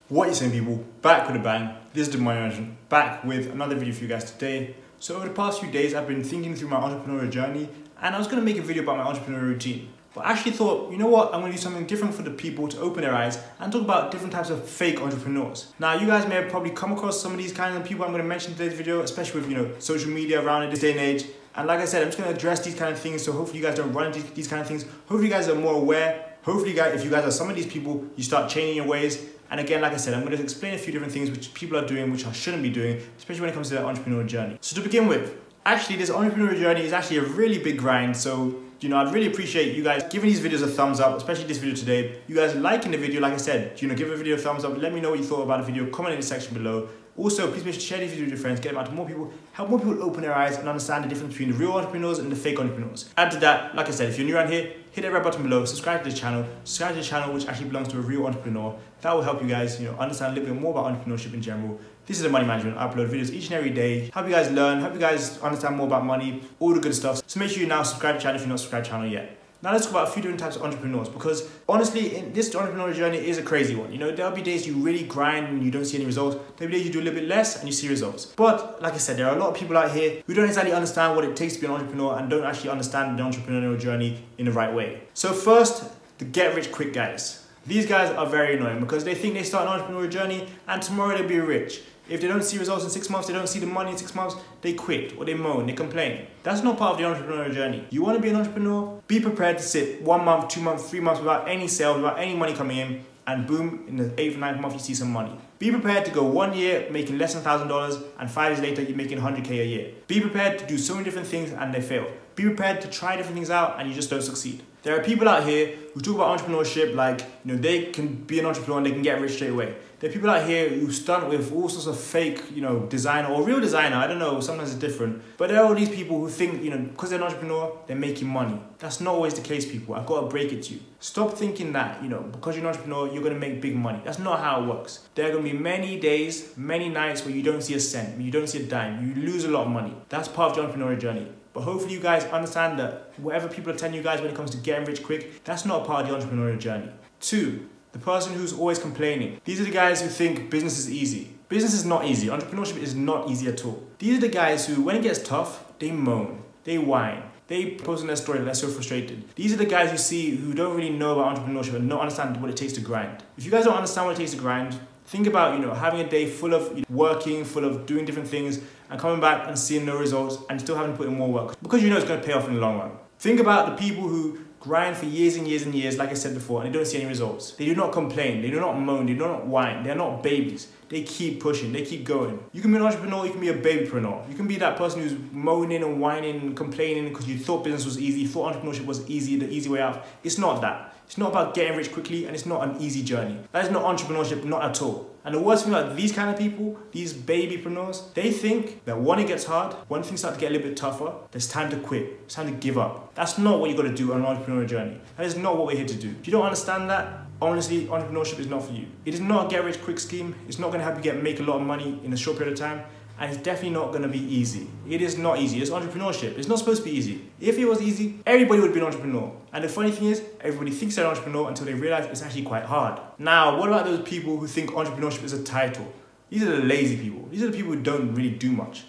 What is saying, people? Back with a bang. This is the Money Management, back with another video for you guys today. So over the past few days, I've been thinking through my entrepreneurial journey, and I was going to make a video about my entrepreneurial routine. But I actually thought, you know what, I'm going to do something different for the people to open their eyes and talk about different types of fake entrepreneurs. Now, you guys may have probably come across some of these kinds of people I'm going to mention in today's video, especially with, social media around in this day and age. And like I said, I'm just going to address these kind of things, so hopefully you guys don't run into these kind of things. Hopefully you guys are more aware. Hopefully, guys, if you guys are some of these people, you start changing your ways. And again, like I said, I'm going to explain a few different things which people are doing, which I shouldn't be doing, especially when it comes to their entrepreneurial journey. So to begin with, actually, this entrepreneurial journey is actually a really big grind. So, I'd really appreciate you guys giving these videos a thumbs up, especially this video today. You guys liking the video, like I said, give a video a thumbs up. Let me know what you thought about the video. Comment in the section below. Also, please make sure to share this video with your friends, get them out to more people, help more people open their eyes and understand the difference between the real entrepreneurs and the fake entrepreneurs. Add to that, like I said, if you're new around here, hit that red button below, subscribe to the channel, which actually belongs to a real entrepreneur. That will help you guys, understand a little bit more about entrepreneurship in general. This is the Money Management. I upload videos each and every day. Help you guys learn, help you guys understand more about money, all the good stuff. So make sure you now subscribe to the channel if you're not subscribed to the channel yet. Now let's talk about a few different types of entrepreneurs, because honestly, this entrepreneurial journey is a crazy one. There'll be days you really grind and you don't see any results. There'll be days you do a little bit less and you see results. But like I said, there are a lot of people out here who don't exactly understand what it takes to be an entrepreneur and don't actually understand the entrepreneurial journey in the right way. So first, the get rich quick guys. These guys are very annoying because they think they start an entrepreneurial journey and tomorrow they'll be rich. If they don't see results in 6 months, they don't see the money in 6 months, they quit or they moan, they complain. That's not part of the entrepreneurial journey. You want to be an entrepreneur? Be prepared to sit 1 month, 2 months, 3 months without any sales, without any money coming in, and boom, in the 8th or 9th month, you see some money. Be prepared to go 1 year making less than $1,000 and 5 years later, you're making 100K a year. Be prepared to do so many different things and they fail. Be prepared to try different things out and you just don't succeed. There are people out here who talk about entrepreneurship like, they can be an entrepreneur and they can get rich straight away. There are people out here who stunt with all sorts of fake, designer or real designer. I don't know, sometimes it's different. But there are all these people who think, because they're an entrepreneur, they're making money. That's not always the case, people. I've got to break it to you. Stop thinking that, because you're an entrepreneur, you're going to make big money. That's not how it works. There are going to be many days, many nights where you don't see a cent, you don't see a dime, you lose a lot of money. That's part of the entrepreneurial journey. But hopefully you guys understand that whatever people are telling you guys when it comes to getting rich quick, that's not a part of the entrepreneurial journey. 2, the person who's always complaining. These are the guys who think business is easy. Business is not easy. Entrepreneurship is not easy at all. These are the guys who, when it gets tough, they moan, they whine. They post on their story that they're so frustrated. These are the guys you see who don't really know about entrepreneurship and don't understand what it takes to grind. If you guys don't understand what it takes to grind, think about, having a day full of working, full of doing different things, and coming back and seeing no results and still having to put in more work, because it's going to pay off in the long run. Think about the people who grind for years and years and years, like I said before, and they don't see any results. They do not complain, they do not moan, they do not whine, they're not babies. They keep pushing, they keep going. You can be an entrepreneur, you can be a babypreneur. You can be that person who's moaning and whining and complaining because you thought business was easy, you thought entrepreneurship was easy, the easy way out. It's not that. It's not about getting rich quickly, and it's not an easy journey. That is not entrepreneurship, not at all. And the worst thing about these kind of people, these babypreneurs, they think that when it gets hard, when things start to get a little bit tougher, there's time to quit, it's time to give up. That's not what you got to do on an entrepreneurial journey. That is not what we're here to do. If you don't understand that, honestly, entrepreneurship is not for you. It is not a get rich quick scheme. It's not going to help you make a lot of money in a short period of time. And it's definitely not going to be easy. It is not easy. It's entrepreneurship. It's not supposed to be easy. If it was easy, everybody would be an entrepreneur. And the funny thing is, everybody thinks they're an entrepreneur until they realize it's actually quite hard. Now, what about those people who think entrepreneurship is a title? These are the lazy people. These are the people who don't really do much.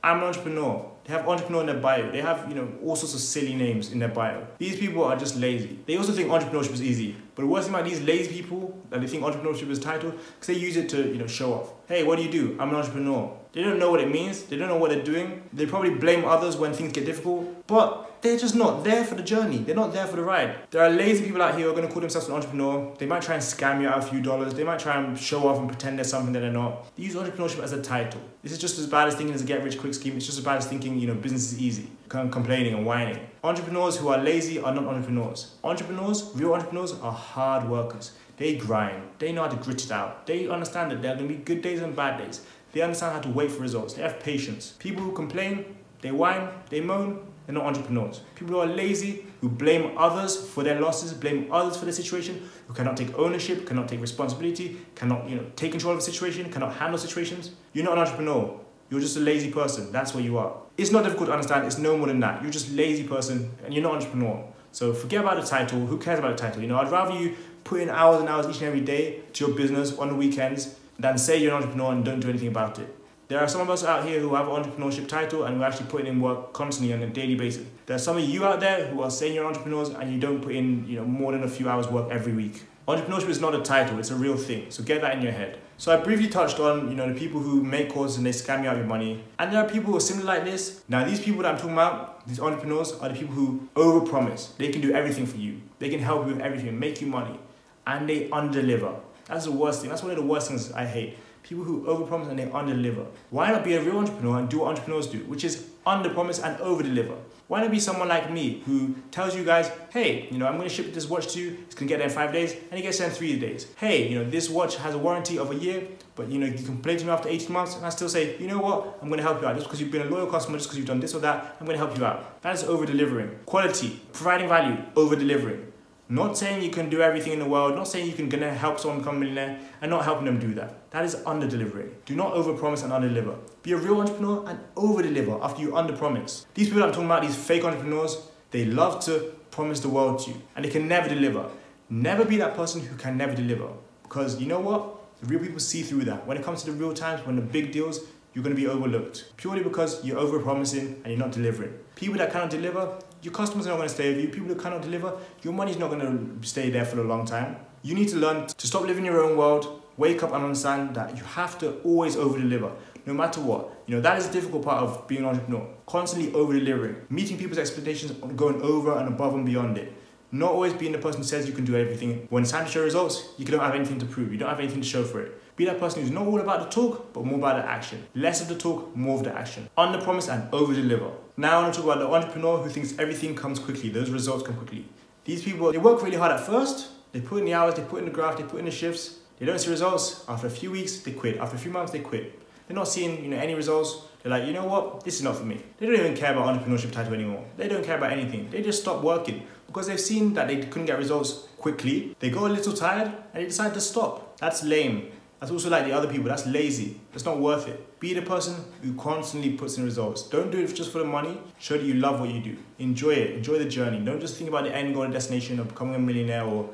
I'm an entrepreneur. They have entrepreneur in their bio. They have, all sorts of silly names in their bio. These people are just lazy. They also think entrepreneurship is easy. But the worst thing about these lazy people, that they think entrepreneurship is a title, because they use it to, show off. Hey, what do? I'm an entrepreneur. They don't know what it means. They don't know what they're doing. They probably blame others when things get difficult. But they're just not there for the journey. They're not there for the ride. There are lazy people out here who are going to call themselves an entrepreneur. They might try and scam you out a few dollars. They might try and show off and pretend they're something that they're not. They use entrepreneurship as a title. This is just as bad as thinking it's a get-rich-quick scheme. It's just as bad as thinking, business is easy. Complaining and whining. Entrepreneurs who are lazy are not entrepreneurs. Entrepreneurs, real entrepreneurs, are hard workers. They grind. They know how to grit it out. They understand that there are going to be good days and bad days. They understand how to wait for results. They have patience. People who complain, they whine, they moan, they're not entrepreneurs. People who are lazy, who blame others for their losses, blame others for their situation, who cannot take ownership, cannot take responsibility, cannot take control of a situation, cannot handle situations. You're not an entrepreneur. You're just a lazy person. That's what you are. It's not difficult to understand. It's no more than that. You're just a lazy person and you're not an entrepreneur. So forget about the title. Who cares about the title? I'd rather you put in hours and hours each and every day to your business on the weekends than say you're an entrepreneur and don't do anything about it. There are some of us out here who have an entrepreneurship title and we're actually putting in work constantly on a daily basis. There are some of you out there who are saying you're entrepreneurs and you don't put in more than a few hours work every week. Entrepreneurship is not a title, it's a real thing. So get that in your head. So I briefly touched on the people who make courses and they scam you out of your money. And there are people who are similar like this. Now these people that I'm talking about, these entrepreneurs, are the people who overpromise. They can do everything for you. They can help you with everything, make you money. And they underdeliver. That's the worst thing. That's one of the worst things I hate. People who overpromise and they underdeliver. Why not be a real entrepreneur and do what entrepreneurs do, which is underpromise and overdeliver? Why not be someone like me who tells you guys, hey, I'm going to ship this watch to you, it's going to get there in 5 days, and it gets there in 3 days. Hey, this watch has a warranty of a year, but you can complain to me after 18 months, and I still say, you know what, I'm going to help you out. Just because you've been a loyal customer, just because you've done this or that, I'm going to help you out. That is over-delivering. Quality, providing value, over-delivering. Not saying you can do everything in the world, not saying you can gonna help someone become a millionaire and not helping them do that. That is under-delivering. Do not over-promise and under-deliver. Be a real entrepreneur and over-deliver after you under-promise. These people I'm talking about, these fake entrepreneurs, they love to promise the world to you and they can never deliver. Never be that person who can never deliver, because you know what? The real people see through that. When it comes to the real times, when the big deals, you're going to be overlooked purely because you're over-promising and you're not delivering. People that cannot deliver, your customers are not going to stay with you. People that cannot deliver, your money's not going to stay there for a long time. You need to learn to stop living your own world, wake up and understand that you have to always over-deliver, no matter what. That is the difficult part of being an entrepreneur. Constantly over-delivering, meeting people's expectations, going over and above and beyond it. Not always being the person who says you can do everything. When it's time to show results, you don't have anything to prove. You don't have anything to show for it. Be that person who's not all about the talk, but more about the action. Less of the talk, more of the action. Under-promise and over-deliver. Now I want to talk about the entrepreneur who thinks everything comes quickly. Those results come quickly. These people, they work really hard at first. They put in the hours, they put in the graft, they put in the shifts. They don't see results. After a few weeks, they quit. After a few months, they quit. They're not seeing any results. They're like, you know what? This is not for me. They don't even care about entrepreneurship title anymore. They don't care about anything. They just stop working because they've seen that they couldn't get results quickly. They got a little tired and they decide to stop. That's lame. That's also like the other people. That's lazy. That's not worth it. Be the person who constantly puts in results. Don't do it just for the money. Show that you love what you do. Enjoy it. Enjoy the journey. Don't just think about the end goal and destination of becoming a millionaire or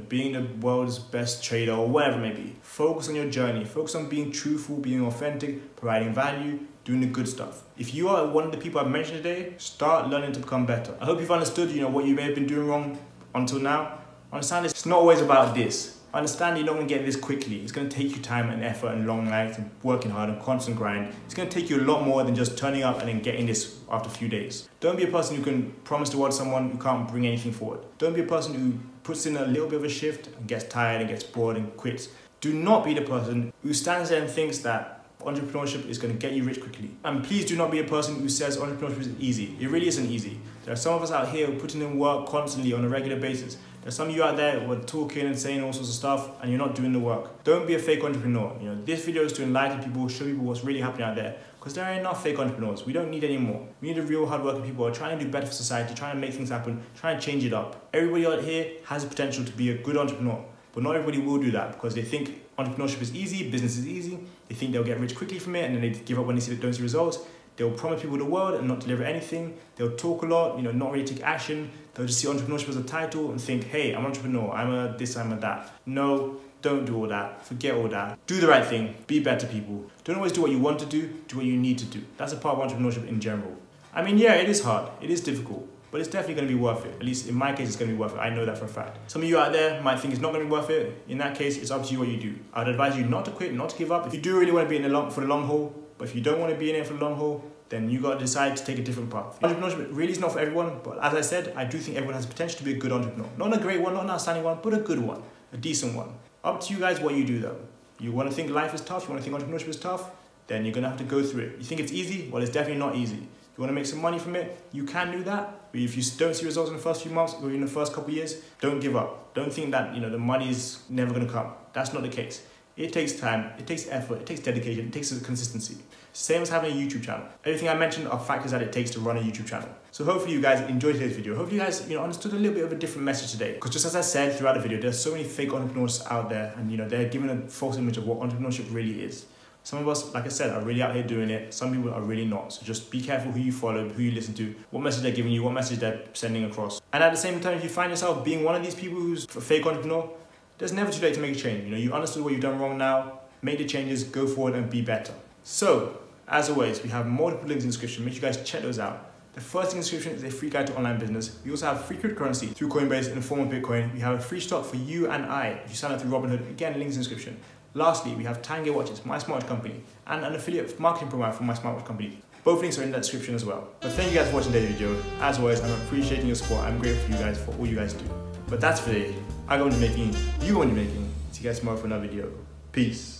being the world's best trader or whatever it may be. Focus on your journey. Focus on being truthful, being authentic, providing value, doing the good stuff. If you are one of the people I've mentioned today, start learning to become better. I hope you've understood, what you may have been doing wrong until now. Understand it's not always about this. Understand you're not going to get this quickly. It's going to take you time and effort and long nights and working hard and constant grind. It's going to take you a lot more than just turning up and then getting this after a few days. Don't be a person who can promise the world to someone who can't bring anything forward. Don't be a person who puts in a little bit of a shift and gets tired and gets bored and quits. Do not be the person who stands there and thinks that entrepreneurship is going to get you rich quickly. And please do not be a person who says entrepreneurship is easy. It really isn't easy. There are some of us out here who are putting in work constantly on a regular basis. There's some of you out there who are talking and saying all sorts of stuff and you're not doing the work. Don't be a fake entrepreneur. This video is to enlighten people, show people what's really happening out there, because there are enough fake entrepreneurs. We don't need any more. We need the real hardworking people who are trying to do better for society, trying to make things happen, trying to change it up. Everybody out here has the potential to be a good entrepreneur, but not everybody will do that because they think entrepreneurship is easy, business is easy. They think they'll get rich quickly from it and then they give up when they don't see results. They'll promise people the world and not deliver anything. They'll talk a lot, not really take action. They'll just see entrepreneurship as a title and think, hey, I'm an entrepreneur, I'm a this, I'm a that. No, don't do all that. Forget all that. Do the right thing. Be better people. Don't always do what you want to do what you need to do. That's a part of entrepreneurship in general. I mean, yeah, it is hard. It is difficult. But it's definitely going to be worth it. At least in my case, it's going to be worth it. I know that for a fact. Some of you out there might think it's not going to be worth it. In that case, it's up to you what you do. I'd advise you not to quit, not to give up. If you do really want to be in for the long haul, but if you don't want to be in it for the long haul, then you got to decide to take a different path. Entrepreneurship really is not for everyone, but as I said, I do think everyone has the potential to be a good entrepreneur. Not a great one, not an outstanding one, but a good one, a decent one. Up to you guys what you do though. You want to think life is tough, you want to think entrepreneurship is tough, then you're going to have to go through it. You think it's easy? Well, it's definitely not easy. You want to make some money from it? You can do that. But if you don't see results in the first few months or in the first couple of years, don't give up. Don't think that the money is never going to come. That's not the case. It takes time, it takes effort, it takes dedication, it takes consistency. Same as having a YouTube channel. Everything I mentioned are factors that it takes to run a YouTube channel. So hopefully you guys enjoyed today's video. Hopefully you guys understood a little bit of a different message today. Because just as I said throughout the video, there's so many fake entrepreneurs out there and they're given a false image of what entrepreneurship really is. Some of us, like I said, are really out here doing it. Some people are really not. So just be careful who you follow, who you listen to, what message they're giving you, what message they're sending across. And at the same time, if you find yourself being one of these people who's a fake entrepreneur, there's never too late to make a change. You know, you understood what you've done wrong now, make the changes, go forward and be better. So, as always, we have multiple links in the description. Make sure you guys check those out. The first link in the description is a free guide to online business. We also have free cryptocurrency through Coinbase in the form of Bitcoin. We have a free stock for you and I if you sign up through Robinhood. Again, links in the description. Lastly, we have Tango Watches, my smartwatch company, and an affiliate marketing program for my smartwatch company. Both links are in that description as well. But thank you guys for watching today's video. As always, I'm appreciating your support. I'm grateful for you guys for all you guys do. But that's for today. I go into making, you go into making. See you guys tomorrow for another video. Peace.